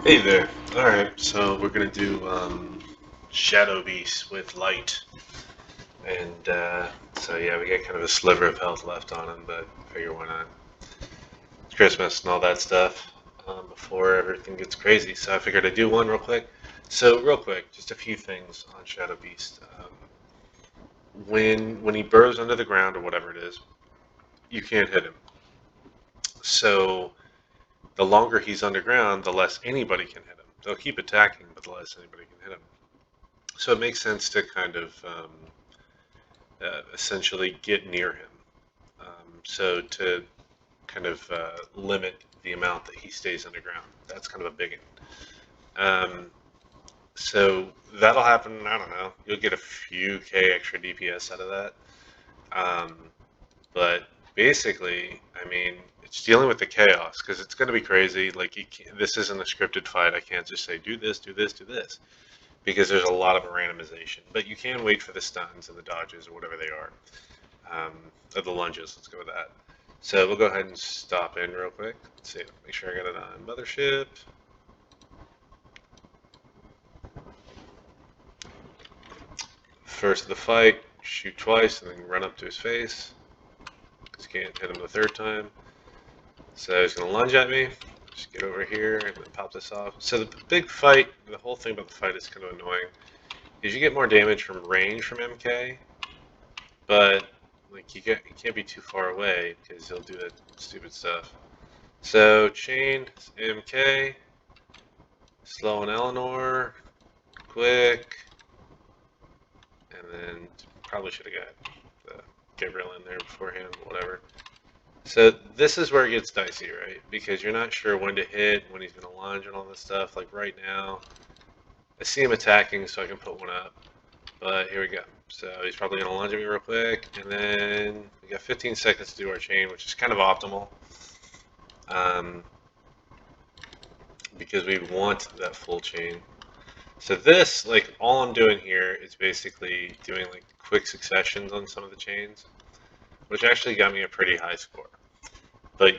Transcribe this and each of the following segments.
Hey there. Alright, so we're gonna do Shadow Beast with light. And so yeah, we got kind of a sliver of health left on him, but I figure why not? It's Christmas and all that stuff before everything gets crazy. So I figured I'd do one real quick. So real quick, just a few things on Shadow Beast. When he burrows under the ground or whatever it is, you can't hit him. So the longer he's underground, the less anybody can hit him. They'll keep attacking, but the less anybody can hit him. So it makes sense to kind of essentially get near him. So to kind of limit the amount that he stays underground. That's kind of a big one. So that'll happen. I don't know. You'll get a few K extra DPS out of that. Um, but basically, I mean, it's dealing with the chaos because it's going to be crazy. Like this isn't a scripted fight. I can't just say do this, do this, do this, because there's a lot of randomization. But you can wait for the stuns and the dodges or whatever they are. Of the lunges. Let's go with that. So we'll go ahead and stop in real quick. Let's see, make sure I got it on mothership. First of the fight, shoot twice and then run up to his face. Because you can't hit him the third time. So he's going to lunge at me. Just get over here and then pop this off. So the big fight, the whole thing about the fight is kind of annoying, is you get more damage from range from MK, but like you can't be too far away because he'll do that stupid stuff. So chain MK, slow and Eleanor, quick, and then probably should have got the Gabriel in there beforehand, whatever. So this is where it gets dicey, right? Because you're not sure when to hit, when he's going to lunge and all this stuff. Like right now, I see him attacking so I can put one up. But here we go. So he's probably going to lunge at me real quick. And then we got 15 seconds to do our chain, which is kind of optimal. Because we want that full chain. So this, like, all I'm doing here is basically doing like quick successions on some of the chains, which actually got me a pretty high score. But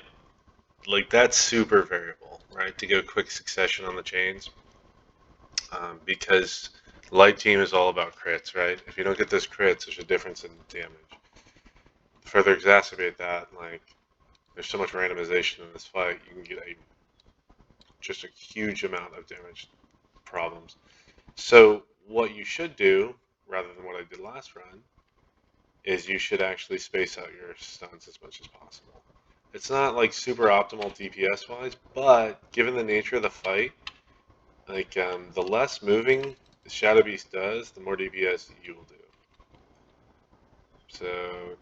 like that's super variable, right? To go quick succession on the chains, because light team is all about crits, right? If you don't get those crits, there's a difference in damage. Further exacerbate that, like there's so much randomization in this fight, you can get just a huge amount of damage problems. So what you should do, rather than what I did last run, is you should actually space out your stuns as much as possible. It's not like super optimal DPS wise, but given the nature of the fight, like the less moving the Shadow Beast does, the more DPS you will do. So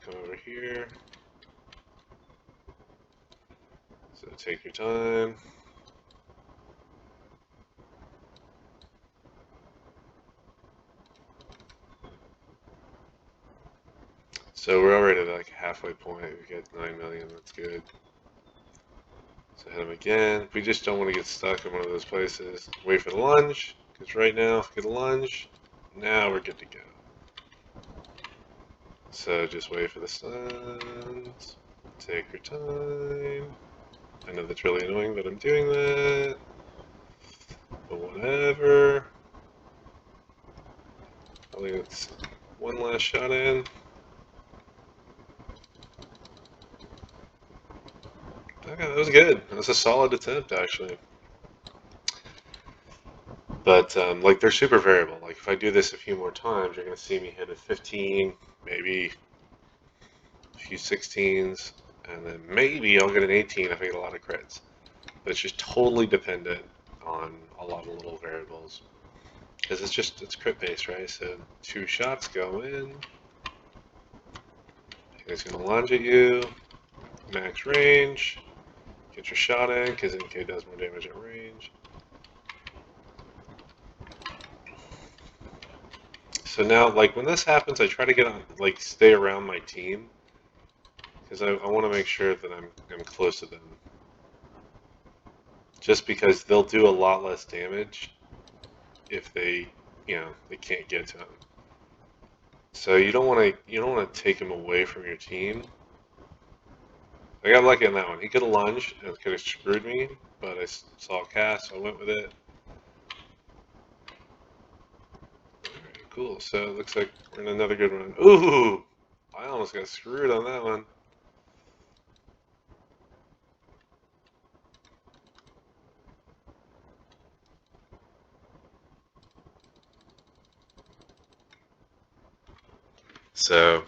come over here. So take your time. So we're already at like halfway point. We get 9 million. That's good. So hit him again. We just don't want to get stuck in one of those places. Wait for the lunge, because right now, if we get a lunge, now we're good to go. So just wait for the stuns. Take your time. I know that's really annoying that I'm doing that, but whatever. Probably it's one last shot in. Okay, that was good. That was a solid attempt, actually. But like they're super variable. Like if I do this a few more times, you're gonna see me hit a 15, maybe a few 16s, and then maybe I'll get an 18 if I get a lot of crits. But it's just totally dependent on a lot of little variables. Because it's crit based, right? So 2 shots go in. He's gonna lunge at you. Max range. Get your shot in, because NK does more damage at range. So now, like, when this happens, I try to get on, like, stay around my team. Because I want to make sure that I'm close to them. Just because they'll do a lot less damage if they can't get to him. So you don't want to take him away from your team. I got lucky on that one. He could have lunged and it could have screwed me, but I saw a cast, so I went with it. Alright, cool. So it looks like we're in another good one. Ooh! I almost got screwed on that one. So,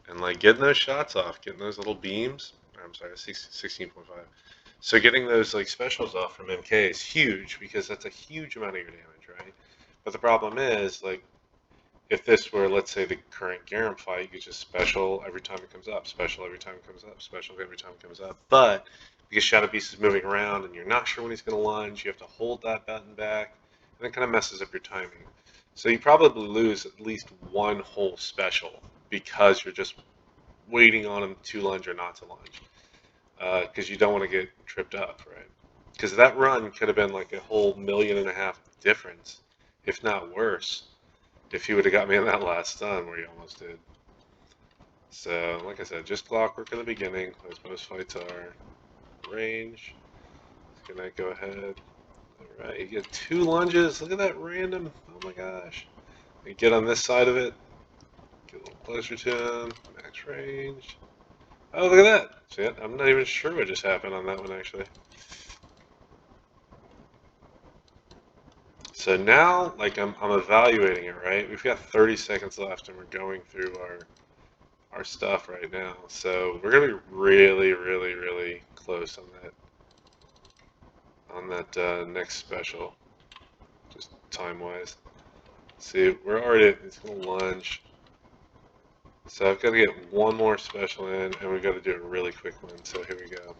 and like getting those shots off, getting those little beams, I'm sorry, 16.5. So getting those like specials off from MK is huge because that's a huge amount of your damage, right? But the problem is, like, if this were, let's say, the current Garam fight, you could just special every time it comes up, special every time it comes up, special every time it comes up. But because Shadow Beast is moving around and you're not sure when he's going to lunge, you have to hold that button back, and it kind of messes up your timing. So you probably lose at least one whole special because you're just waiting on him to lunge or not to lunge. Because you don't want to get tripped up, right? Because that run could have been like a whole 1.5 million difference, if not worse, if he would have got me in that last stun where he almost did. So, like I said, just clockwork in the beginning, as most fights are. Range. Can I go ahead? Alright, you get 2 lunges. Look at that random. Oh my gosh. You get on this side of it. Get a little closer to him. Max range. Oh, look at that. See it? I'm not even sure what just happened on that one, actually. So now, like, I'm evaluating it, right? We've got 30 seconds left, and we're going through our stuff right now. So we're gonna be really, really, really close on that next special, just time-wise. See, we're already at, it's gonna lunge. So I've got to get one more special in, and we've got to do a really quick one. So here we go.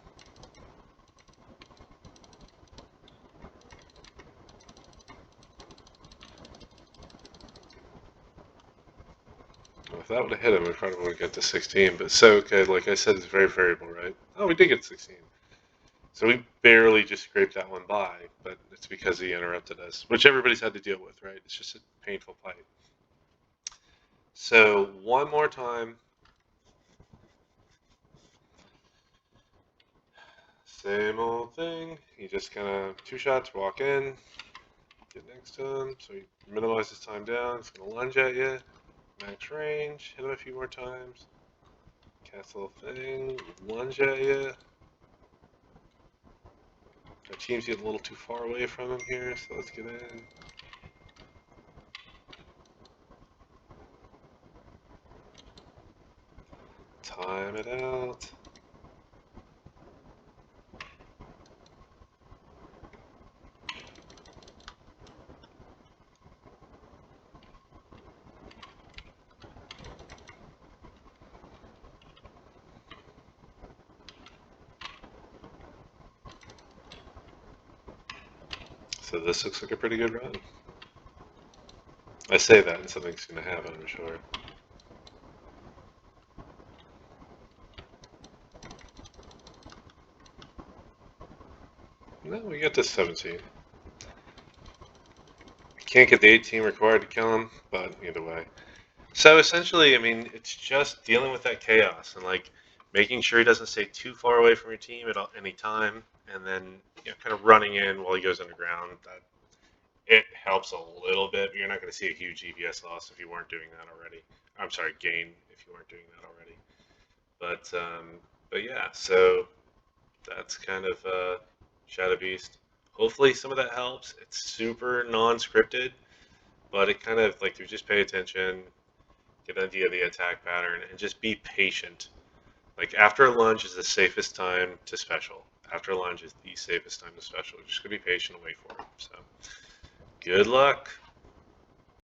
Well, if that would have hit him, we probably would get to 16. But so, okay, like I said, it's very variable, right? Oh, we did get 16. So we barely just scraped that one by, but it's because he interrupted us, which everybody's had to deal with, right? It's just a painful fight. So one more time. Same old thing. You just kind of 2 shots, walk in, get next to him. So he minimizes time down. He's going to lunge at you. Max range. Hit him a few more times. Cast a little thing. Lunge at you. Our team's getting a little too far away from him here, so let's get in. Time it out. So this looks like a pretty good run. I say that and something's going to happen, I'm sure. No, we get to 17. Can't get the 18 required to kill him, but either way. So essentially, I mean, it's just dealing with that chaos and like making sure he doesn't stay too far away from your team at any time, and then kind of running in while he goes underground. That it helps a little bit, but you're not going to see a huge EPS loss if you weren't doing that already. I'm sorry, gain if you weren't doing that already. But yeah, so that's kind of Shadow Beast. Hopefully, some of that helps. It's super non-scripted, but it kind of like you just pay attention, get an idea of the attack pattern, and just be patient. Like after a lunge is the safest time to special. After a lunge is the safest time to special. Just gonna be patient and wait for it. So good luck.